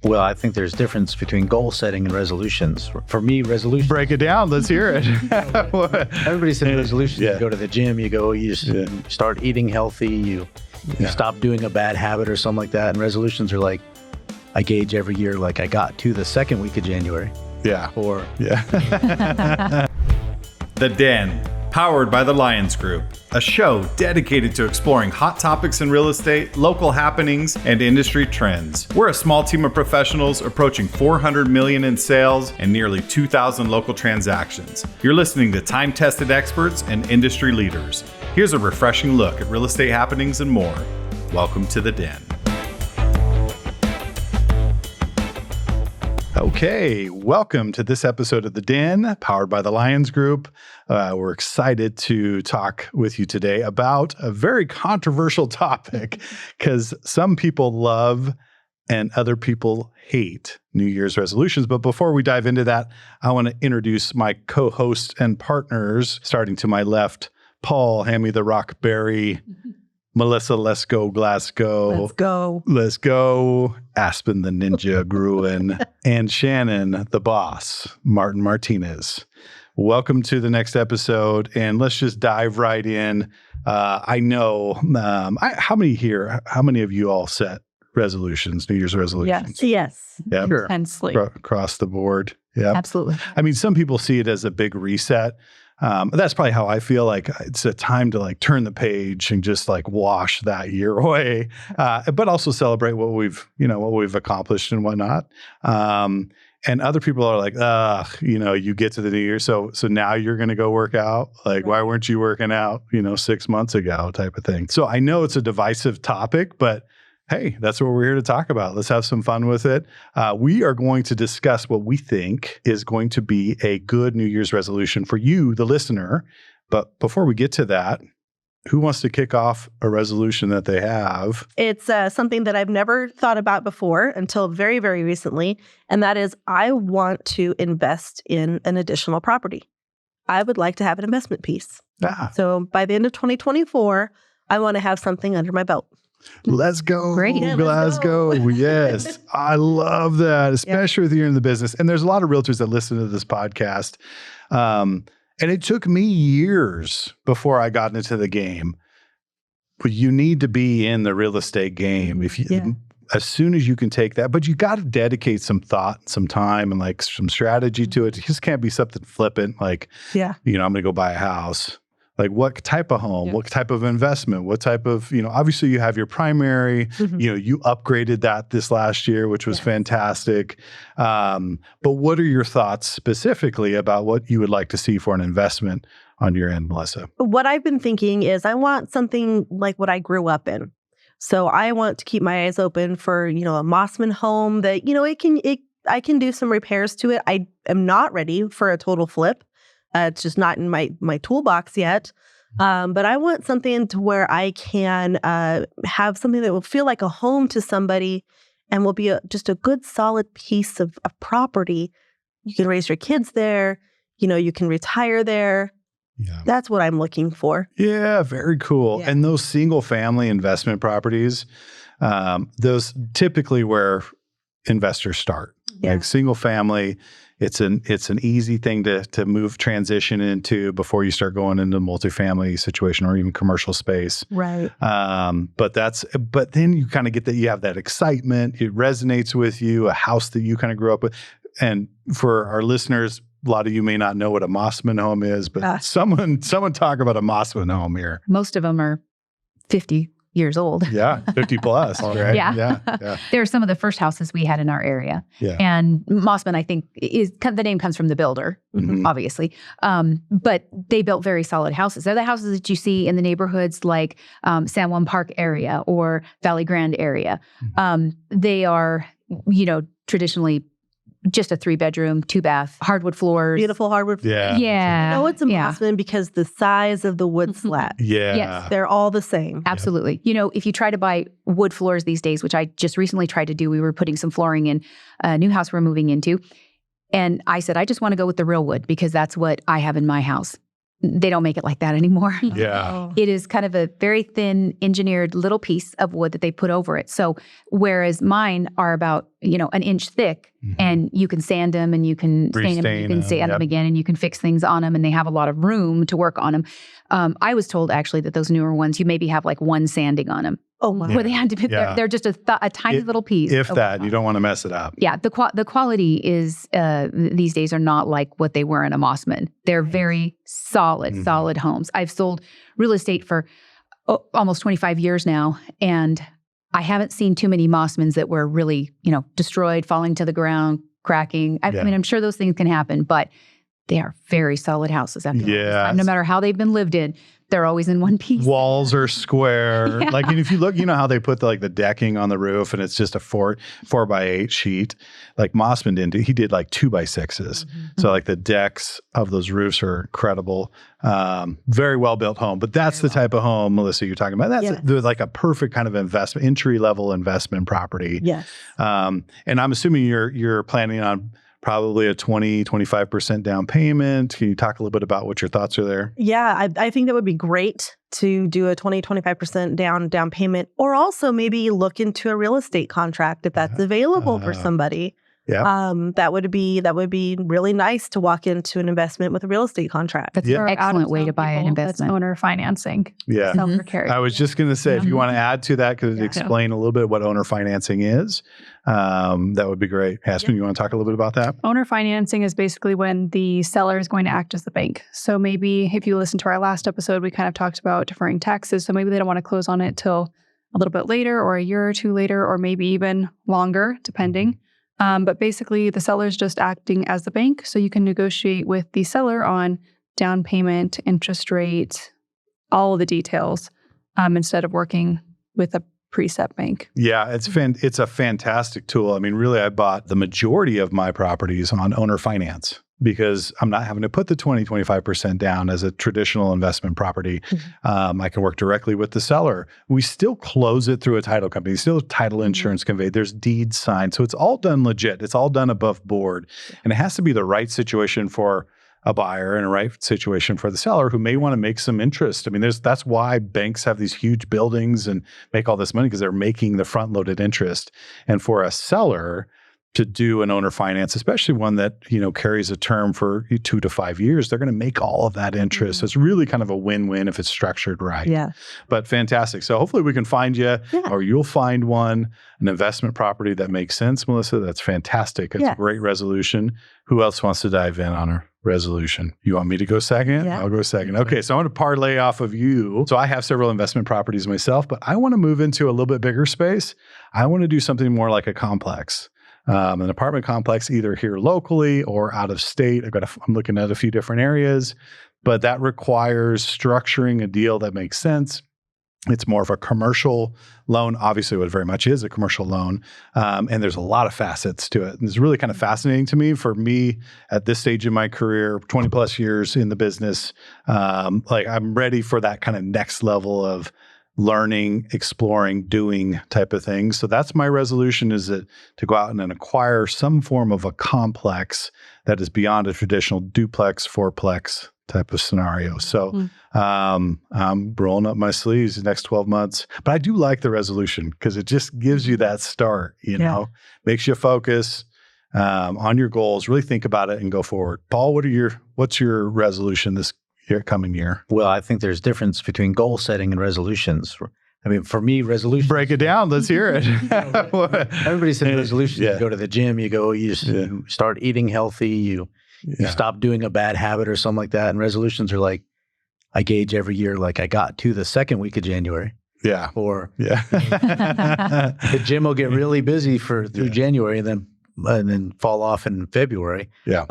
Well, I think there's difference between goal setting and resolutions. For me, resolutions. Break it down. Let's hear it. Everybody said resolutions. You go to the gym, you start eating healthy, you stop doing a bad habit or something like that. And resolutions are like, I gauge every year, like I got to the second week of January. The Den, powered by the Lyons Group, a show dedicated to exploring hot topics in real estate, local happenings, and industry trends. We're a small team of professionals approaching $400 million in sales and nearly 2,000 local transactions. You're listening to time-tested experts and industry leaders. Here's a refreshing look at real estate happenings and more. Welcome to the Den. Okay, welcome to this episode of The Den, powered by the Lyons Group. We're excited to talk with you today about a very controversial topic because some people love and other people hate New Year's resolutions. But before we dive into that, I want to introduce my co-host and partners. Starting to my left, Paul, Hammy the Rockberry, Melissa, let's go, Glasgow. Let's go. Let's go. Aspen, the Ninja Gruen, and Shannon, the boss, Martin Martinez. Welcome to the next episode, and let's just dive right in. I know, how many of you all set resolutions, New Year's resolutions? Yes. Yep. Sure. Intensely. Across the board. Yeah. Absolutely. I mean, some people see it as a big reset. That's probably how I feel. Like it's a time to like turn the page and just like wash that year away, but also celebrate what we've accomplished and whatnot. And other people are like, you get to the new year, so now you're going to go work out. Like, why weren't you working out, 6 months ago, type of thing. So I know it's a divisive topic, but hey, that's what we're here to talk about. Let's have some fun with it. We are going to discuss what we think is going to be a good New Year's resolution for you, the listener. But before we get to that, who wants to kick off a resolution that they have? It's something that I've never thought about before until very, very recently. And that is, I want to invest in an additional property. I would like to have an investment piece. So by the end of 2024, I want to have something under my belt. Let's go, Great. Glasgow. Let's go. Yes, I love that, especially if you're in the business. And there's a lot of realtors that listen to this podcast. And it took me years before I got into the game. But you need to be in the real estate game as soon as you can take that. But you got to dedicate some thought, some time, and like some strategy to it. It just can't be something flippant like, I'm going to go buy a house. Like what type of home, what type of investment, what type of, obviously you have your primary, you upgraded that this last year, which was fantastic. But what are your thoughts specifically about what you would like to see for an investment on your end, Melissa? What I've been thinking is I want something like what I grew up in. So I want to keep my eyes open for, a Mossman home that, I can do some repairs to it. I am not ready for a total flip. It's just not in my toolbox yet. But I want something to where I can have something that will feel like a home to somebody and will be just a good, solid piece of property. You can raise your kids there. You can retire there. Yeah. That's what I'm looking for. Yeah, very cool. Yeah. And those single family investment properties, those typically where investors start. Yeah. Like single family, it's an easy thing to transition into before you start going into multifamily situation or even commercial space. Right. But then you kind of get that you have that excitement. It resonates with you, a house that you kind of grew up with. And for our listeners, a lot of you may not know what a Mossman home is, but someone talk about a Mossman home here. Most of them are 50 years old. Yeah, 50 plus, right? Yeah. They're some of the first houses we had in our area. Yeah. And Mossman, I think, the name comes from the builder, obviously. But they built very solid houses. They're the houses that you see in the neighborhoods like San Juan Park area or Valley Grande area. They are, traditionally just a 3-bedroom, 2-bath, hardwood floors. Beautiful hardwood floors. Yeah. It's a Mossman because the size of the wood slat. Yes. They're all the same. Absolutely. If you try to buy wood floors these days, which I just recently tried to do, we were putting some flooring in a new house we're moving into. And I said, I just want to go with the real wood because that's what I have in my house. they don't make it like that anymore. Yeah. It is kind of a very thin engineered little piece of wood that they put over it. So whereas mine are about, an inch thick, and you can sand them and you can stain them, you can sand them again, and you can fix things on them, and they have a lot of room to work on them. I was told actually that those newer ones, you maybe have like one sanding on them. Oh, wow. Where they had to be, they're just a tiny little piece. If that, you don't want to mess it up. Yeah, the quality is these days are not like what they were in a Mossman. They're very solid homes. I've sold real estate for almost 25 years now, and I haven't seen too many Mossmans that were really, destroyed, falling to the ground, cracking. I mean, I'm sure those things can happen, but they are very solid houses after all this time. No matter how they've been lived in, they're always in one piece. Walls are square. Like, and if you look, how they put the decking on the roof, and it's just a 4x8 sheet. Like Mossman didn't. He did like 2x6s. So like the decks of those roofs are incredible. Very well built home. But that's the type of home, Melissa, you're talking about. That's like a perfect kind of investment, entry level investment property. Yes. And I'm assuming you're planning on probably a 20-25% down payment. Can you talk a little bit about what your thoughts are there? Yeah, I think that would be great to do a 20-25% down payment, or also maybe look into a real estate contract if that's available for somebody. Yeah. That would be really nice to walk into an investment with a real estate contract. That's an excellent way to buy an investment. That's owner financing. Yeah. I was just going to say, if you want to add to that, could explain a little bit what owner financing is? That would be great. Aspen, you want to talk a little bit about that? Owner financing is basically when the seller is going to act as the bank. So maybe if you listen to our last episode, we kind of talked about deferring taxes. So maybe they don't want to close on it till a little bit later, or a year or two later, or maybe even longer, depending. But basically, the seller is just acting as the bank. So you can negotiate with the seller on down payment, interest rate, all of the details, instead of working with a preset bank. Yeah, it's a fantastic tool. I mean, really, I bought the majority of my properties on owner finance because I'm not having to put the 20-25% down as a traditional investment property. I can work directly with the seller. We still close it through a title company, still title insurance conveyed. There's deeds signed. So it's all done legit. It's all done above board. And it has to be the right situation for a buyer and a right situation for the seller who may want to make some interest. I mean, that's why banks have these huge buildings and make all this money, because they're making the front-loaded interest. And for a seller to do an owner finance, especially one that, carries a term for 2 to 5 years, they're going to make all of that interest. So it's really kind of a win-win if it's structured right. Yeah. But fantastic. So hopefully we can find you, or you'll find an investment property that makes sense, Melissa. That's fantastic. It's a great resolution. Who else wants to dive in on a resolution? You want me to go second? Yeah. I'll go second. Okay, so I want to parlay off of you. So I have several investment properties myself, but I want to move into a little bit bigger space. I want to do something more like a complex. An apartment complex, either here locally or out of state. I'm looking at a few different areas, but that requires structuring a deal that makes sense. It's more of a commercial loan. Obviously, what it very much is a commercial loan. And there's a lot of facets to it. And it's really kind of fascinating to me. For me, at this stage in my career, 20 plus years in the business, I'm ready for that kind of next level of learning, exploring, doing type of things. So that's my resolution, is that to go out and acquire some form of a complex that is beyond a traditional duplex, fourplex type of scenario. So I'm rolling up my sleeves the next 12 months. But I do like the resolution because it just gives you that start, makes you focus on your goals, really think about it and go forward. Paul, what's your resolution this coming year? Well, I think there's difference between goal setting and resolutions. I mean, for me, resolutions. Break it down. Let's hear it. Everybody says resolutions. You go to the gym, you start eating healthy, you stop doing a bad habit or something like that. And resolutions are like, I gauge every year, like I got to the second week of January. Yeah. Or the gym will get really busy through January and then fall off in February. Yeah.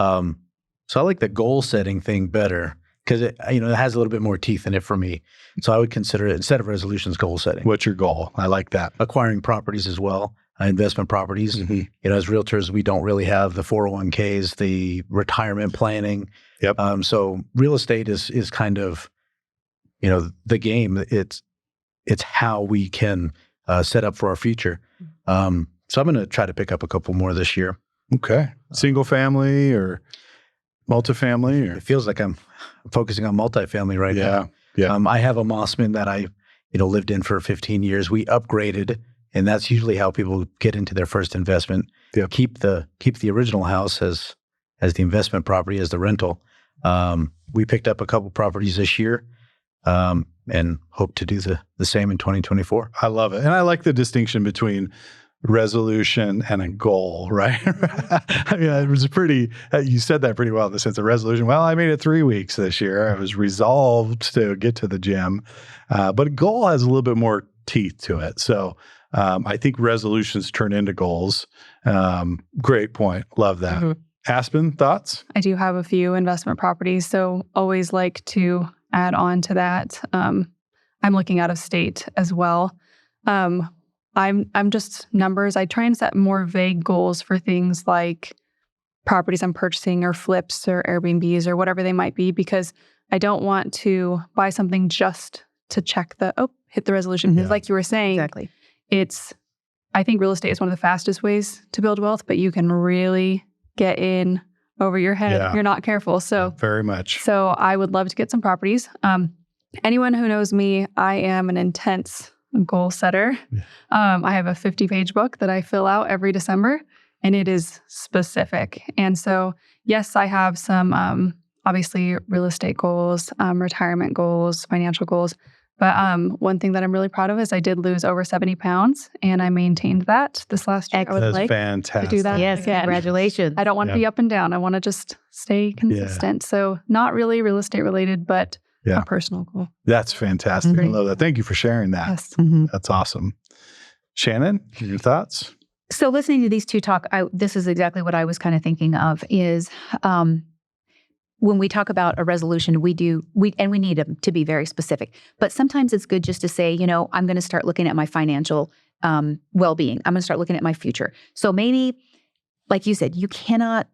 So I like the goal setting thing better, because it has a little bit more teeth in it for me. So I would consider it, instead of resolutions, goal setting. What's your goal? I like that. Acquiring properties as well, investment properties. As realtors, we don't really have the 401ks, the retirement planning. Yep. So real estate is kind of, the game. It's how we can set up for our future. So I'm going to try to pick up a couple more this year. Okay. Single family or? multifamily? Or? It feels like I'm focusing on multifamily right now. Yeah. I have a Mossman that I, lived in for 15 years. We upgraded, and that's usually how people get into their first investment. Yep. Keep the original house as the investment property, as the rental. We picked up a couple properties this year, and hope to do the same in 2024. I love it. And I like the distinction between resolution and a goal, right? I mean, it was you said that pretty well in the sense of resolution. Well, I made it 3 weeks this year. I was resolved to get to the gym. But a goal has a little bit more teeth to it. So I think resolutions turn into goals. Great point. Love that. Mm-hmm. Aspen, thoughts? I do have a few investment properties, so always like to add on to that. I'm looking out of state as well. I'm just numbers. I try and set more vague goals for things like properties I'm purchasing or flips or Airbnbs or whatever they might be, because I don't want to buy something just to check hit the resolution. Because like you were saying, Exactly. I think real estate is one of the fastest ways to build wealth, but you can really get in over your head if you're not careful. So very much. So I would love to get some properties. Anyone who knows me, I am an intense goal setter. Yeah. I have a 50-page book that I fill out every December, and it is specific. And so, yes, I have some, obviously, real estate goals, retirement goals, financial goals. But one thing that I'm really proud of is I did lose over 70 pounds, and I maintained that this last year. I would like fantastic. to do that Yes, again. Congratulations. I don't want to be up and down. I want to just stay consistent. So not really real estate related, but a personal goal. That's fantastic. Mm-hmm. I love that. Thank you for sharing that. Yes. Mm-hmm. That's awesome. Shannon, your thoughts? So listening to these two talk, this is exactly what I was kind of thinking of is when we talk about a resolution, we need them to be very specific. But sometimes it's good just to say, I'm going to start looking at my financial well-being. I'm going to start looking at my future. So maybe, like you said, you cannot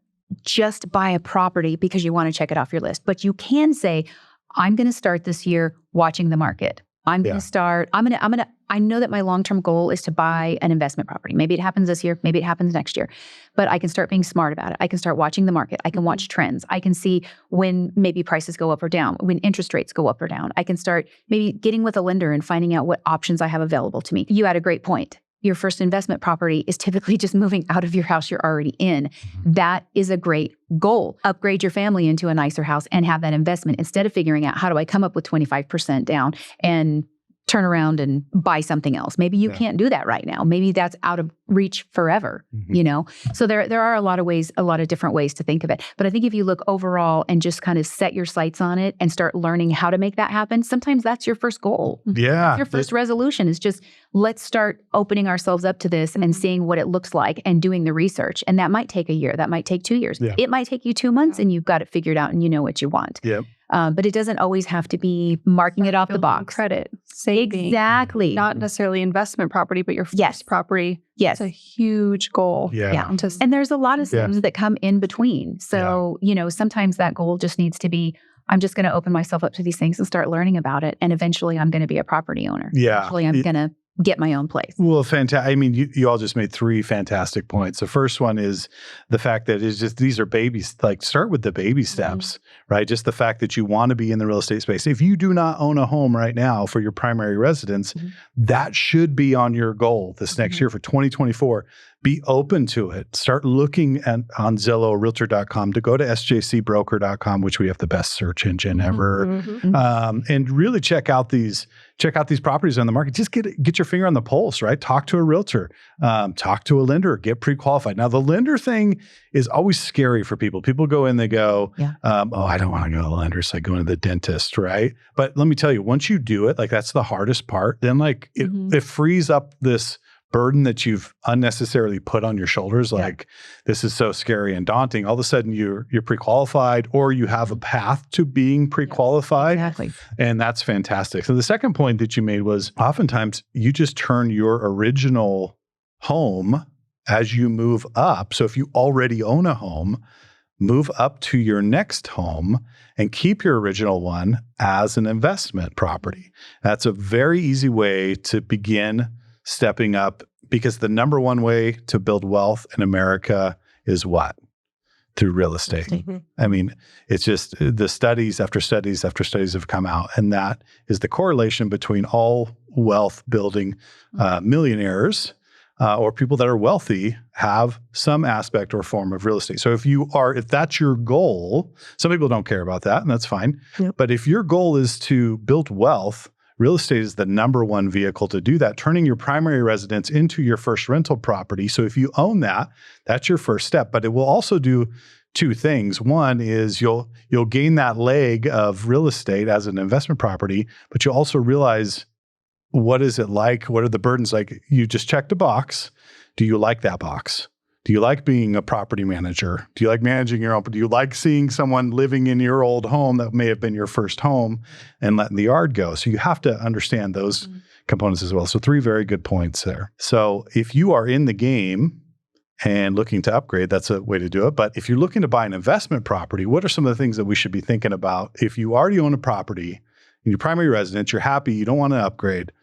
just buy a property because you want to check it off your list. But you can say, I'm going to start this year watching the market. I'm going to start, I know that my long-term goal is to buy an investment property. Maybe it happens this year, maybe it happens next year, but I can start being smart about it. I can start watching the market. I can watch trends. I can see when maybe prices go up or down, when interest rates go up or down. I can start maybe getting with a lender and finding out what options I have available to me. You had a great point. Your first investment property is typically just moving out of your house you're already in. That is a great goal. Upgrade your family into a nicer house and have that investment instead of figuring out how do I come up with 25% down and turn around and buy something else. Maybe you can't do that right now. Maybe that's out of reach forever, So there are a lot of different ways to think of it. But I think if you look overall and just kind of set your sights on it and start learning how to make that happen, sometimes that's your first goal. Yeah. Your first resolution is just, let's start opening ourselves up to this and seeing what it looks like and doing the research. And that might take a year. That might take 2 years. Yeah. It might take you 2 months and you've got it figured out and you know what you want. Yep. But it doesn't always have to be marking it off the box. Credit, saving. Exactly. Not necessarily investment property, but your first property. Yes. It's a huge goal. Yeah. And there's a lot of things that come in between. So, sometimes that goal just needs to be, I'm just going to open myself up to these things and start learning about it. And eventually I'm going to be a property owner. Yeah. Eventually I'm going to get my own place. Well, fantastic. I mean, you all just made 3 fantastic points. The first one is the fact that it's just, these are babies, like start with the baby steps, right? Just the fact that you want to be in the real estate space. If you do not own a home right now for your primary residence, that should be on your goal this next year for 2024. Be open to it. Start looking on Zillow or Realtor.com to go to sjcbroker.com, which we have the best search engine ever, and really check out these properties on the market. Just get your finger on the pulse, right? Talk to a realtor, talk to a lender, get pre-qualified. Now, the lender thing is always scary for people. People go in, they go, I don't want to go to the lender. It's like going to the dentist, right? But let me tell you, once you do it, like that's the hardest part. Then like it frees up this burden that you've unnecessarily put on your shoulders. Like this is so scary and daunting. All of a sudden you're pre-qualified or you have a path to being pre-qualified. Exactly. And that's fantastic. So the second point that you made was oftentimes you just turn your original home as you move up. So if you already own a home, move up to your next home and keep your original one as an investment property. That's a very easy way to begin stepping up, because the number one way to build wealth in America is what? through real estate. I mean, it's just the studies after studies after studies have come out, and that is the correlation between all wealth building millionaires or people that are wealthy have some aspect or form of real estate. So if that's your goal, some people don't care about that, and that's fine. Yep. But if your goal is to build wealth, real estate is the number one vehicle to do that, turning your primary residence into your first rental property. So if you own that, that's your first step. But it will also do two things. One is you'll gain that leg of real estate as an investment property, but you'll also realize, what is it like? What are the burdens like? You just checked a box. Do you like that box? Do you like being a property manager? Do you like managing your own? Do you like seeing someone living in your old home that may have been your first home and letting the yard go? So you have to understand those components as well. So 3 very good points there. So if you are in the game and looking to upgrade, that's a way to do it. But if you're looking to buy an investment property, what are some of the things that we should be thinking about? If you already own a property in your primary residence, you're happy, you don't want to upgrade,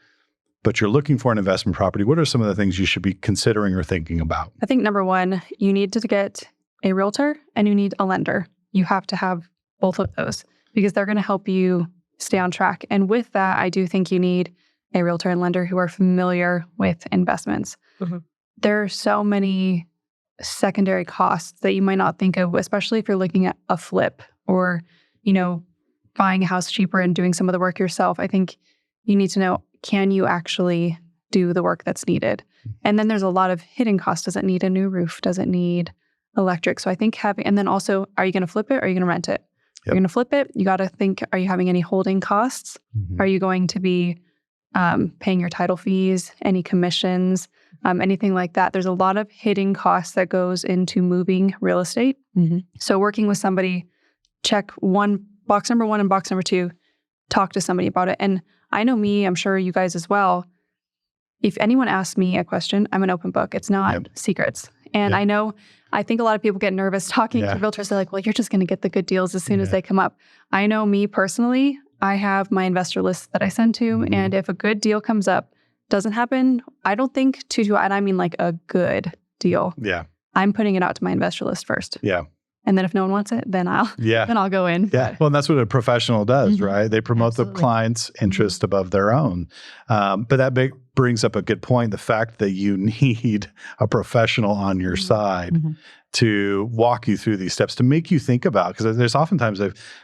but you're looking for an investment property, what are some of the things you should be considering or thinking about? I think number one, you need to get a realtor and you need a lender. You have to have both of those because they're going to help you stay on track. And with that, I do think you need a realtor and lender who are familiar with investments. There are so many secondary costs that you might not think of, especially if you're looking at a flip or, buying a house cheaper and doing some of the work yourself. I think you need to know, can you actually do the work that's needed? And then there's a lot of hidden costs. Does it need a new roof? Does it need electric? So I think and then also, are you going to flip it or are you going to rent it? You're going to flip it. You got to think, are you having any holding costs? Are you going to be paying your title fees, any commissions, anything like that? There's a lot of hidden costs that goes into moving real estate. So working with somebody, check box number 1 and box number 2, talk to somebody about it. And I know me, I'm sure you guys as well. If anyone asks me a question, I'm an open book. It's not secrets. And I think a lot of people get nervous talking to realtors. They're like, well, you're just going to get the good deals as soon as they come up. I know me personally, I have my investor list that I send to. And if a good deal comes up, doesn't happen, I don't think and I mean like a good deal. I'm putting it out to my investor list first. And then if no one wants it, then I'll go in. Well, and that's what a professional does, right? They promote the client's interest above their own. But that brings up a good point. The fact that you need a professional on your side to walk you through these steps, to make you think about, because there's oftentimes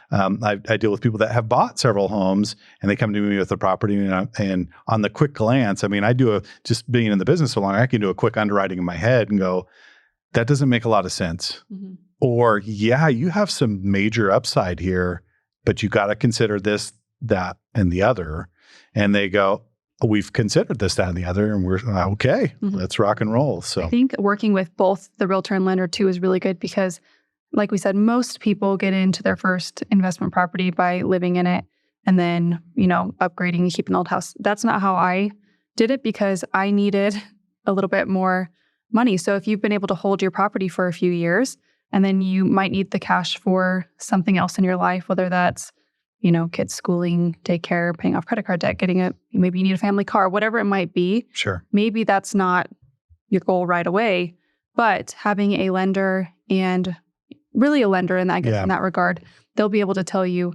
I deal with people that have bought several homes and they come to me with a property and on the quick glance, I mean, just being in the business so long, I can do a quick underwriting in my head and go, that doesn't make a lot of sense. Or, you have some major upside here, but you got to consider this, that, and the other. And they go, we've considered this, that, and the other, and we're okay, let's rock and roll. So I think working with both the realtor and lender too is really good because, like we said, most people get into their first investment property by living in it and then, upgrading and keeping an old house. That's not how I did it because I needed a little bit more money. So if you've been able to hold your property for a few years, and then you might need the cash for something else in your life, whether that's, kids schooling, daycare, paying off credit card debt, maybe you need a family car, whatever it might be. Sure. Maybe that's not your goal right away, but having a lender and really a lender in that in that regard, they'll be able to tell you,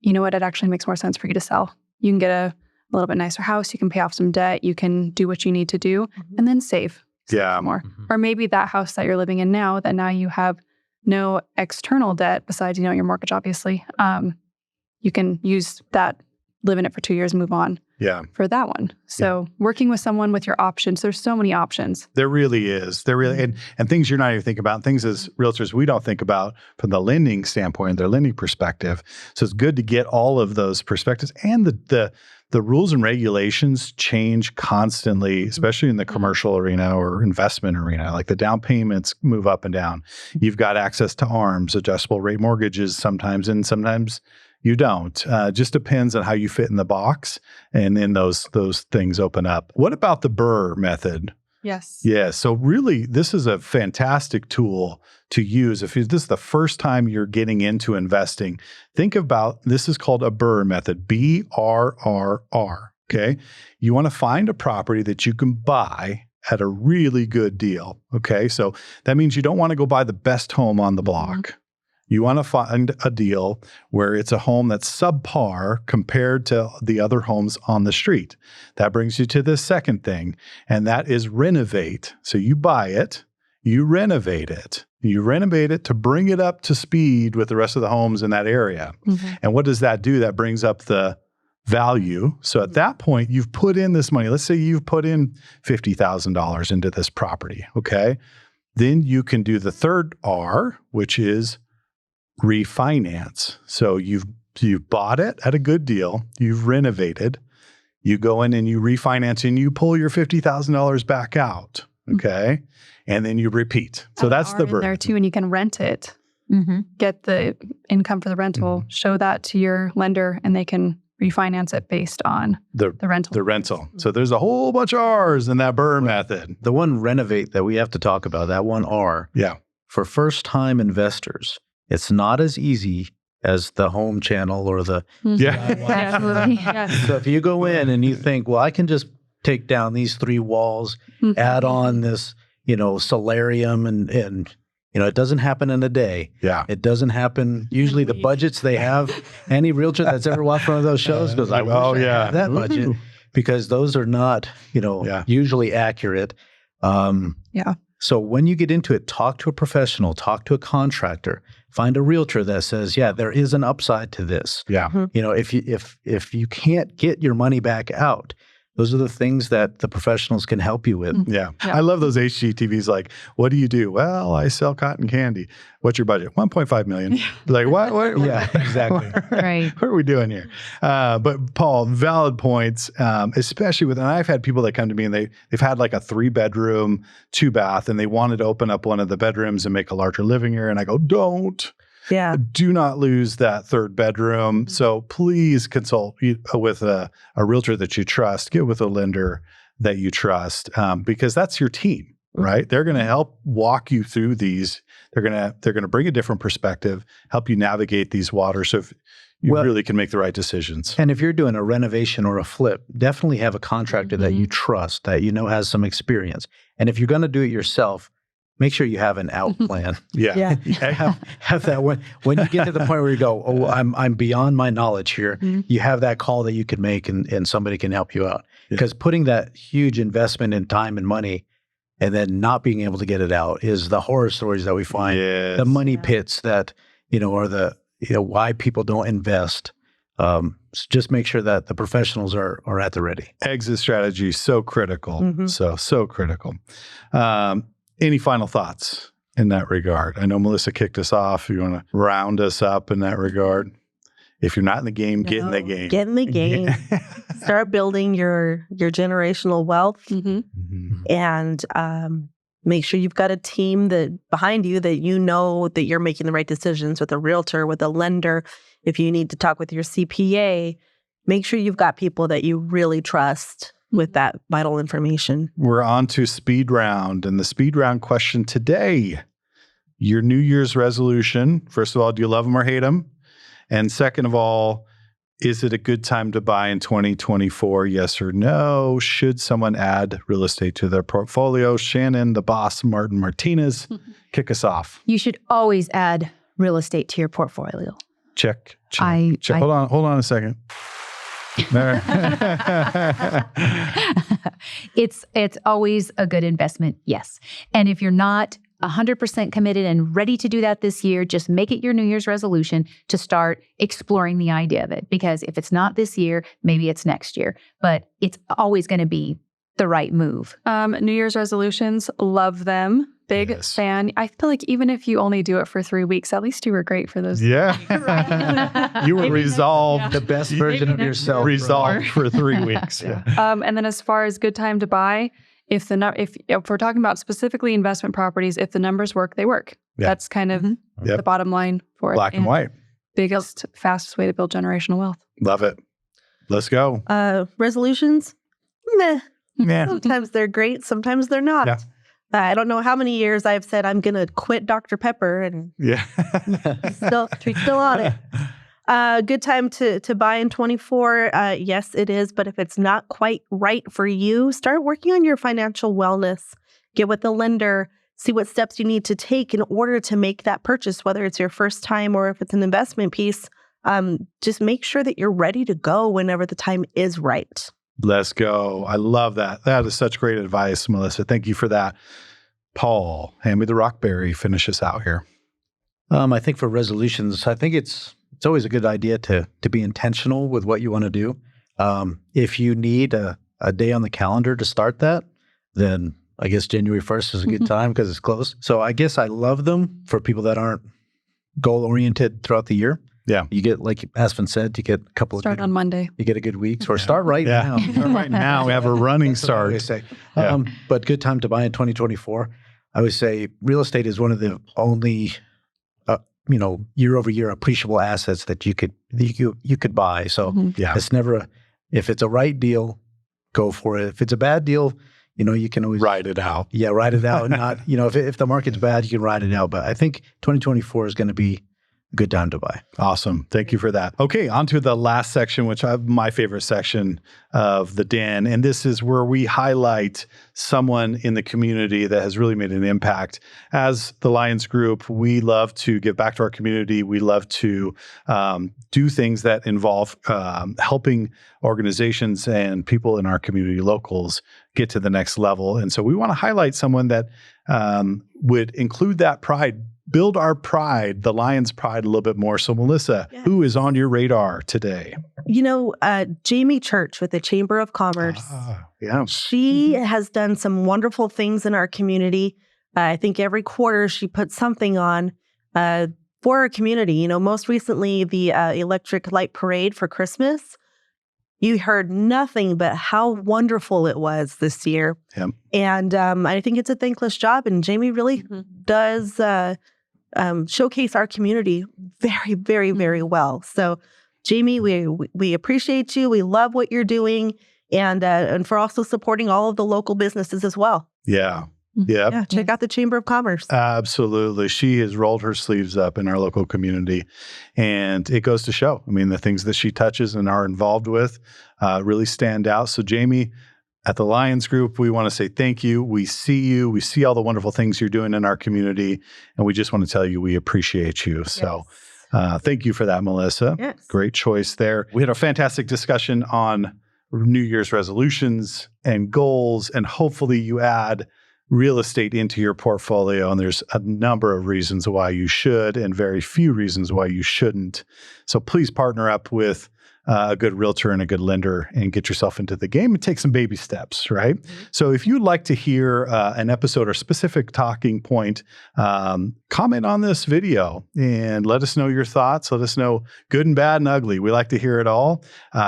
what, it actually makes more sense for you to sell. You can get a little bit nicer house. You can pay off some debt. You can do what you need to do and then save. More. Or maybe that house that you're living in now, that now you have no external debt besides, your mortgage, obviously. You can use that, live in it for 2 years, move on for that one. So working with someone with your options, there's so many options. There really is. And things you're not even thinking about, things as realtors we don't think about from the lending standpoint, their lending perspective. So it's good to get all of those perspectives. And the rules and regulations change constantly, especially in the commercial arena or investment arena. Like the down payments move up and down. You've got access to ARMs, adjustable rate mortgages sometimes, and sometimes you don't. Just depends on how you fit in the box, and then those things open up. What about the BRRRR method? Yes. Yeah. So really, this is a fantastic tool to use. If this is the first time you're getting into investing, think about, this is called a BRRRR method, BRRR. Okay. You want to find a property that you can buy at a really good deal. Okay. So that means you don't want to go buy the best home on the block. You want to find a deal where it's a home that's subpar compared to the other homes on the street. That brings you to the second thing, and that is renovate. So you buy it, you renovate it. You renovate it to bring it up to speed with the rest of the homes in that area. And what does that do? That brings up the value. So at that point, you've put in this money. Let's say you've put in $50,000 into this property, okay? Then you can do the third R, which is refinance. So you've bought it at a good deal, you've renovated, you go in and you refinance and you pull your $50,000 back out, okay? And then you repeat. So that's the version. There too, and you can rent it, get the income for the rental, show that to your lender, and they can refinance it based on the rental. The rental. So there's a whole bunch of R's in that BRRRR method. The one renovate that we have to talk about, that one R. Yeah. For first-time investors, it's not as easy as the home channel or the Absolutely. So if you go in and you think, well, I can just take down these 3 walls, add on this, solarium and it doesn't happen in a day. Yeah. It doesn't happen. Usually the budgets they have, any realtor that's ever watched one of those shows goes, I wish I had that budget, because those are not, usually accurate. So when you get into it, talk to a professional, talk to a contractor, find a realtor that says, yeah, there is an upside to this. Yeah. If you can't get your money back out, those are the things that the professionals can help you with. Yeah. I love those HGTVs. Like, what do you do? Well, I sell cotton candy. What's your budget? $1.5 million. Like, what? Yeah, exactly. Right. What are we doing here? But Paul, valid points, especially and I've had people that come to me and they've had like a 3-bedroom, 2-bath, and they wanted to open up one of the bedrooms and make a larger living area. And I go, don't. Yeah. Do not lose that 3rd bedroom. So please consult with a realtor that you trust. Get with a lender that you trust, because that's your team, right? They're going to help walk you through these. They're going to bring a different perspective, help you navigate these waters, so you really can make the right decisions. And if you're doing a renovation or a flip, definitely have a contractor that you trust, that has some experience. And if you're going to do it yourself, make sure you have an out plan. Have that when you get to the point where you go, oh, I'm beyond my knowledge here. You have that call that you can make, and somebody can help you out. Because putting that huge investment in time and money, and then not being able to get it out, is the horror stories that we find. The money pits that are the why people don't invest. Just make sure that the professionals are at the ready. Exit strategy is so critical. So critical. Any final thoughts in that regard? I know Melissa kicked us off. You want to round us up in that regard? If you're not in the game, get in the game. Get in the game. Start building your generational wealth, and make sure you've got a team behind you that that you're making the right decisions, with a realtor, with a lender. If you need to talk with your CPA, make sure you've got people that you really trust with that vital information. We're on to speed round, and the speed round question today: your New Year's resolution. First of all, do you love them or hate them? And second of all, is it a good time to buy in 2024? Yes or no? Should someone add real estate to their portfolio? Shannon, the boss, Martin Martinez, kick us off. You should always add real estate to your portfolio. Check. Hold on a second. It's always a good investment, yes. And if you're not 100% committed and ready to do that this year, just make it your New Year's resolution to start exploring the idea of it. Because if it's not this year, maybe it's next year. But it's always going to be the right move. New Year's resolutions, love them. Big fan. I feel like even if you only do it for 3 weeks, at least you were great for those. Yeah. You were resolved. The best version of yourself. Resolved for 3 weeks. And then as far as good time to buy, if we're talking about specifically investment properties, if the numbers work, they work. That's kind of the bottom line for it. Black and white. Biggest, fastest way to build generational wealth. Love it. Let's go. Resolutions? Meh. Yeah. Sometimes they're great. Sometimes they're not. Yeah. I don't know how many years I've said I'm going to quit Dr. Pepper, and still on it. Good time to buy in 24. Yes, it is. But if it's not quite right for you, start working on your financial wellness. Get with the lender. See what steps you need to take in order to make that purchase, whether it's your first time or if it's an investment piece. Just make sure that you're ready to go whenever the time is right. Let's go. I love that. That is such great advice, Melissa. Thank you for that. Paul, hand me the rockberry. Finish us out here. I think for resolutions, I think it's always a good idea to be intentional with what you want to do. If you need a day on the calendar to start that, then I guess January 1st is a good time because it's close. So I guess I love them for people that aren't goal-oriented throughout the year. Yeah. You get, like Aspen said, you get a couple Start on Monday. You get a good week. Or start right now. Start right now. We have a running start. That's what I always say. But good time to buy in 2024. I would say real estate is one of the only year over year appreciable assets that you could buy. So it's never if it's a right deal, go for it. If it's a bad deal, you can always ride it out. Yeah, ride it out. Not if the market's bad, you can ride it out. But I think 2024 is going to be a good time to buy. Awesome. Thank you for that. Okay, on to the last section, which I have my favorite section of the Den. And this is where we highlight someone in the community that has really made an impact. As the Lyons Group, we love to give back to our community. We love to do things that involve helping organizations and people in our community, locals, get to the next level. And so we want to highlight someone that would include that pride, build our pride, the Lyons Pride, a little bit more. So, Melissa, who is on your radar today? Jaime Church with the Chamber of Commerce. She has done some wonderful things in our community. I think every quarter she puts something on for our community. Most recently, the electric light parade for Christmas. You heard nothing but how wonderful it was this year. Yep. And I think it's a thankless job. And Jaime really does showcase our community very, very, very well. So, Jaime, we appreciate you. We love what you're doing, and for also supporting all of the local businesses as well. Yeah. Yeah. Check out the Chamber of Commerce. Absolutely. She has rolled her sleeves up in our local community, and it goes to show. I mean, the things that she touches and are involved with really stand out. So, Jaime, at the Lyons Group, we want to say thank you. We see you. We see all the wonderful things you're doing in our community, and we just want to tell you we appreciate you. Yes. So thank you for that, Melissa. Yes. Great choice there. We had a fantastic discussion on New Year's resolutions and goals, and hopefully you add real estate into your portfolio. And there's a number of reasons why you should and very few reasons why you shouldn't. So please partner up with a good realtor and a good lender and get yourself into the game and take some baby steps, right? Mm-hmm. So if you'd like to hear an episode or specific talking point, comment on this video and let us know your thoughts. Let us know good and bad and ugly. We like to hear it all.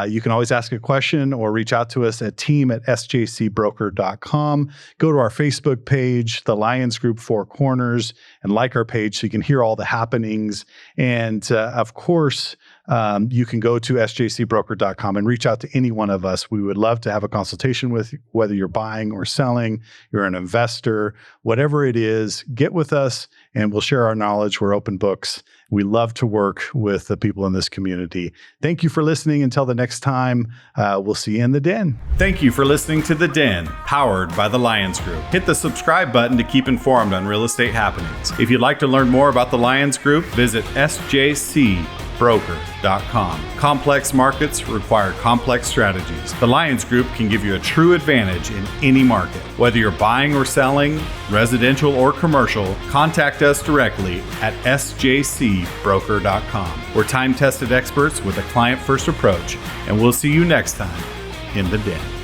You can always ask a question or reach out to us at team@sjcbroker.com. Go to our Facebook page, the Lyons Group Four Corners, and like our page so you can hear all the happenings. And of course, you can go to sjcbroker.com and reach out to any one of us. We would love to have a consultation with you, whether you're buying or selling, you're an investor, whatever it is, get with us and we'll share our knowledge. We're open books. We love to work with the people in this community. Thank you for listening. Until the next time, we'll see you in the Den. Thank you for listening to The Den, powered by the Lyons Group. Hit the subscribe button to keep informed on real estate happenings. If you'd like to learn more about the Lyons Group, visit sjcbroker.com. Complex markets require complex strategies. The Lyons Group can give you a true advantage in any market. Whether you're buying or selling, residential or commercial, contact us directly at sjcbroker.com. We're time-tested experts with a client-first approach, and we'll see you next time in the Den.